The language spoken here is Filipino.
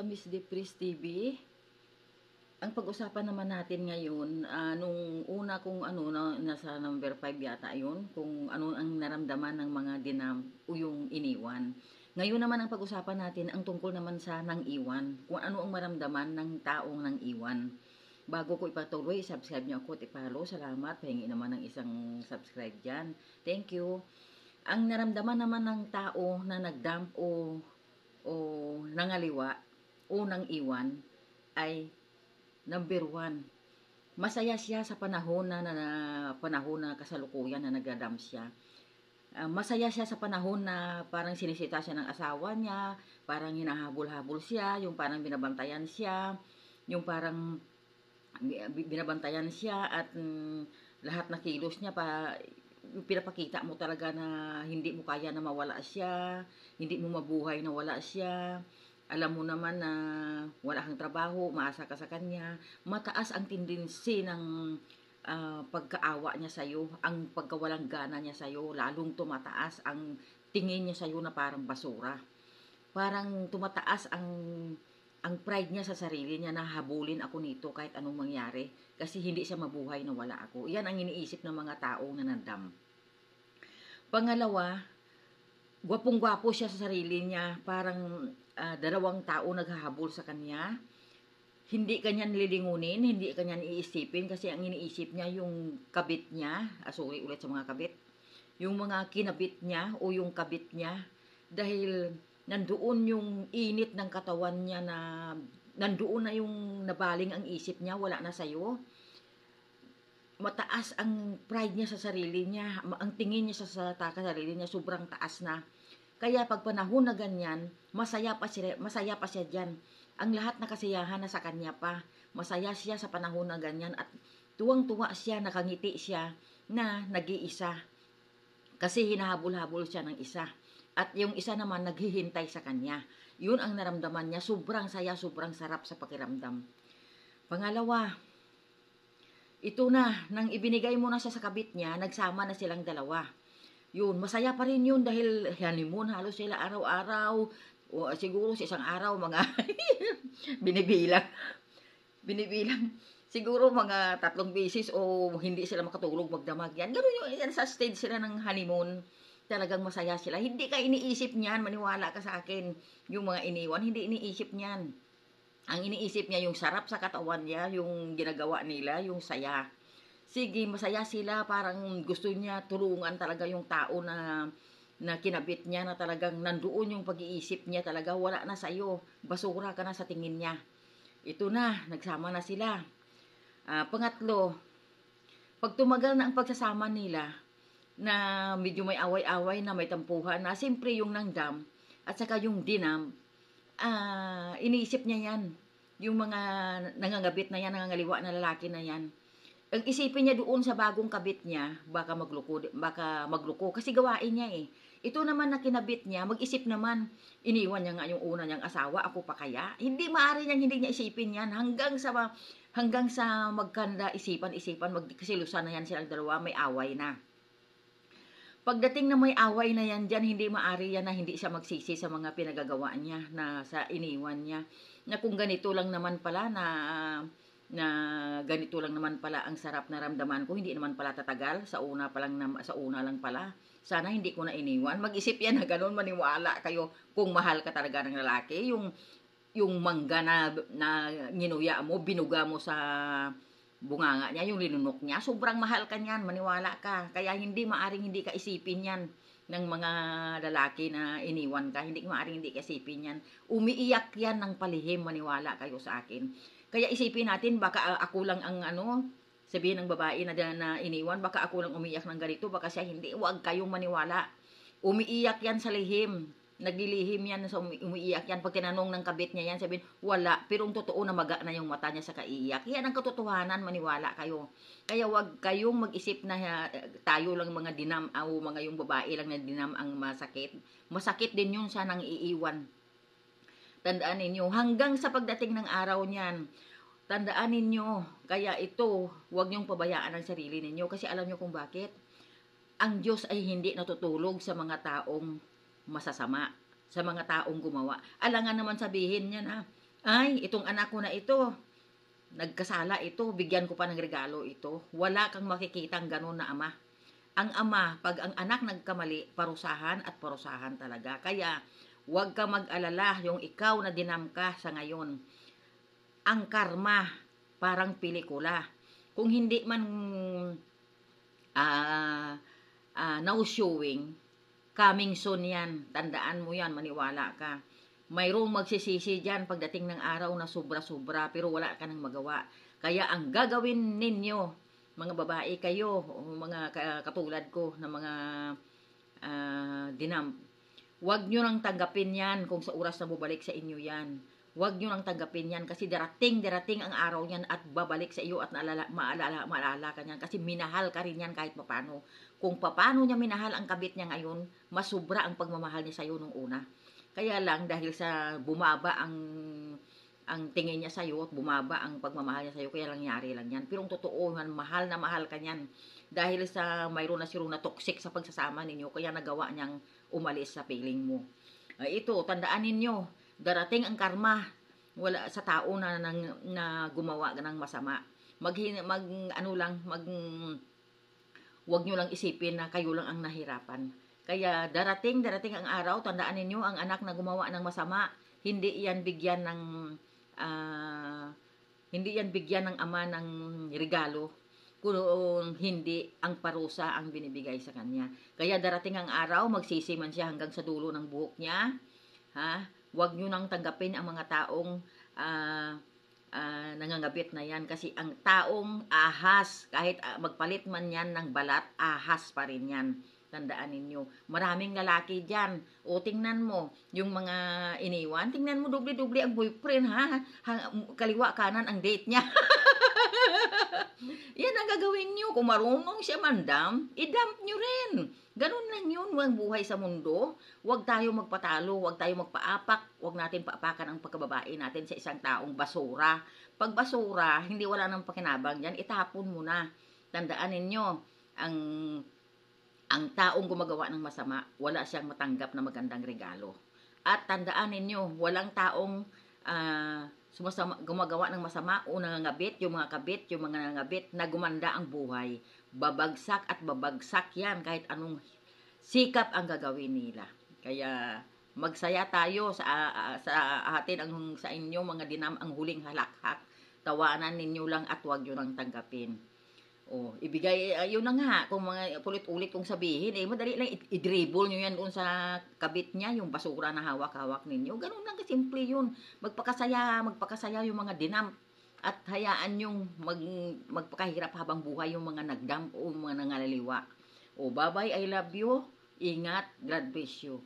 Miss Depris TV. Ang pag-usapan naman natin ngayon, nung una kung nasa number 5 yata yun, kung ano ang naramdaman ng mga dinam o yung iniwan. Ngayon naman ang pag-usapan natin, ang tungkol naman sa nang iwan, kung ano ang maramdaman ng taong nang iwan. Bago ko ipatuloy, subscribe niyo ako at i-follow. Salamat. Pahingi naman ng isang subscribe dyan. Thank you. Ang naramdaman naman ng tao na nagdump o nangaliwa o nang iwan ay number 1. Masaya siya sa panahon na kasalukuyan na nagdadump siya. Masaya siya sa panahon na parang sinisita siya ng asawa niya, parang hinahabol-habol siya, yung parang binabantayan siya, yung parang binabantayan siya at lahat na kilos niya pinapakita mo talaga na hindi mo kaya na mawala siya, hindi mo mabuhay na wala siya. Alam mo naman na wala kang trabaho, maasa ka sa kanya. Mataas ang tendency ng pagkaawa niya sa'yo, ang pagkawalang gana niya sa'yo, lalong tumataas ang tingin niya sa'yo na parang basura. Parang tumataas ang pride niya sa sarili niya na habulin ako nito kahit anong mangyari. Kasi hindi siya mabuhay na wala ako. Yan ang iniisip ng mga taong nanandam. Pangalawa, gwapong-gwapo siya sa sarili niya. Parang dalawang tao naghahabol sa kanya. Hindi kanya nililingunin, hindi kanya iisipin kasi ang iniisip niya yung kabit niya. Sorry ulit sa mga kabit. Yung mga kinabit niya o yung kabit niya. Dahil nandoon yung init ng katawan niya na nandoon na yung nabaling ang isip niya, wala na sa'yo. Mataas ang pride niya sa sarili niya, ang tingin niya sa sarili niya sobrang taas na. Kaya pag panahon na ganyan, masaya pa siya diyan. Ang lahat na kasiyahan na sa kanya pa. Masaya siya sa panahon na ganyan at tuwang-tuwa siya, nakangiti siya na nag-iisa. Kasi hinahabol-habol siya ng isa. At yung isa naman naghihintay sa kanya. Yun ang naramdaman niya. Sobrang saya, sobrang sarap sa pakiramdam. Pangalawa, ito na, nang ibinigay mo na siya sa kabit niya, nagsama na silang dalawa. Yun, masaya pa rin yun dahil honeymoon, halos sila araw-araw. O siguro sa isang araw, mga binibilang. Siguro mga 3 beses o hindi sila makatulog magdamag yan. Ganun yan sa stage sila ng honeymoon. Talagang masaya sila. Hindi ka iniisip niyan, maniwala ka sa akin. Yung mga iniwan, hindi iniisip niyan. Ang iniisip niya yung sarap sa katawan niya, yung ginagawa nila, yung saya. Sige, masaya sila, parang gusto niya tulungan talaga yung tao na kinabit niya na talagang nandoon yung pag-iisip niya talaga, wala na sa'yo, basura ka na sa tingin niya. Ito na, nagsama na sila. Pangatlo, pag tumagal na ang pagsasama nila, na medyo may away-away na may tampuhan na, siyempre yung nangdam at saka yung dinam, iniisip niya yan. Yung mga nangangabit na yan, nangangaliwa na lalaki na yan. Ang isipin niya doon sa bagong kabit niya, baka magluko kasi gawain niya eh. Ito naman na kinabit niya, mag-isip naman, iniwan niya nga yung una niyang asawa, ako pa kaya? Hindi maaari niyang hindi niya isipin yan hanggang sa magkanda isipan, magkasilusan na yan silang dalawa, may away na. Pagdating na may away na yan dyan, hindi maaari yan na hindi siya magsisi sa mga pinagagawa niya, na sa iniwan niya. Na kung ganito lang naman pala na ganito lang naman pala ang sarap na ramdaman ko, hindi naman pala tatagal, sa una lang pala. Sana hindi ko na iniwan. Mag-isip yan na ganun, maniwala kayo kung mahal ka talaga ng lalaki. Yung mangga na nginuya mo, binuga mo sa bunganga niya, yung linunok niya, sobrang mahal ka niyan, maniwala ka. Kaya hindi maaring hindi ka isipin yan ng mga lalaki na iniwan ka. Hindi maaring hindi ka isipin yan. Umiiyak yan ng palihim, maniwala kayo sa akin. Kaya isipin natin, baka ako lang ang sabihin ng babae na iniwan, baka ako lang umiiyak ng ganito, baka siya hindi. Huwag kayong maniwala. Umiiyak yan sa lihim. Naglilihim yan, sa umiiyak yan. Pag tinanong ng kabit niya yan, sabihin, wala. Pero ang totoo na maga na yung mata niya sa kaiiyak. Yan ang katotohanan, maniwala kayo. Kaya huwag kayong mag-isip na tayo lang mga dinam, o mga yung babae lang na dinam ang masakit. Masakit din yun sa nang iiwan. Tandaan ninyo, hanggang sa pagdating ng araw niyan, tandaan ninyo, kaya ito, huwag niyong pabayaan ang sarili ninyo. Kasi alam niyo kung bakit? Ang Diyos ay hindi natutulog sa mga taong masasama, sa mga taong gumawa. Alangan naman sabihin niya na, Ay, itong anak ko na ito, nagkasala ito, bigyan ko pa ng regalo ito. Wala kang makikitang ganun na ama. Ang ama, pag ang anak nagkamali, parusahan at parusahan talaga. Kaya, huwag ka mag-alala yung ikaw na dinamka sa ngayon. Ang karma, parang pelikula. Kung hindi man ah now showing, coming soon yan. Tandaan mo yan, maniwala ka. Mayroong magsisisi dyan pagdating ng araw na sobra-sobra pero wala ka nang magawa. Kaya ang gagawin ninyo, mga babae kayo, o mga katulad ko na mga dinam, huwag nyo nang tanggapin yan kung sa oras na bubalik sa inyo yan. Huwag nyo nang tanggapin yan kasi darating ang araw yan at babalik sa iyo at maalala ka niyan kasi minahal ka rin yan kahit papano. Kung papano niya minahal ang kabit niya ngayon, masubra ang pagmamahal niya sa iyo nung una. Kaya lang dahil sa bumaba ang tingin niya sa iyo at bumaba ang pagmamahal niya sa iyo, kaya nangyari lang yan. Pero ang totoo man, mahal na mahal ka niyan. Dahil sa mayroon na sirong na toxic sa pagsasama ninyo, kaya nagawa niyang umalis sa piling mo. Ito, tandaan ninyo, darating ang karma wala sa tao na gumawa ng masama. Wag nyo lang isipin na kayo lang ang nahirapan. Kaya darating ang araw, tandaan ninyo, ang anak na gumawa ng masama, hindi yan bigyan ng ah, hindi yan bigyan ng ama ng regalo kung hindi ang parusa ang binibigay sa kanya. Kaya darating ang araw, magsisi man siya hanggang sa dulo ng buhok niya. Ha? Huwag nyo nang tanggapin ang mga taong nangangabit na yan. Kasi ang taong ahas, kahit magpalit man yan ng balat, ahas pa rin yan. Tandaan ninyo. Maraming lalaki dyan. O tingnan mo, yung mga iniwan, tingnan mo doble-doble ang boyfriend, ha? Kaliwa kanan ang date niya. Yan ang gagawin nyo. Kung marunong siya mandam, idamp nyo rin. Ganun lang yun ang buhay sa mundo. Huwag tayo magpatalo, huwag tayo magpaapak, huwag natin paapakan ang pagkababae natin sa isang taong basura. Pag basura, hindi wala nang pakinabang yan, itapon mo na. Tandaan ninyo, ang taong gumagawa ng masama, wala siyang matanggap na magandang regalo. At tandaan ninyo, walang taong gumagawa ng masama o nangangabit, yung mga nangangabit na gumanda ang buhay. Babagsak at babagsak yan kahit anong sikap ang gagawin nila. Kaya magsaya tayo sa atin sa inyo mga dinam ang huling halakhak. Tawanan ninyo lang at huwag nyo nang tanggapin. Ibigay, yun na nga, kung mga ulit-ulit kong sabihin, madali lang, i-dribble nyo yan doon sa kabit niya, yung basura na hawak-hawak ninyo. Ganun lang kasimple yun. Magpakasaya yung mga dinam. At hayaan yung magpakahirap habang buhay yung mga nagdamp o mga nangalaliwa. Bye-bye, I love you. Ingat, God bless you.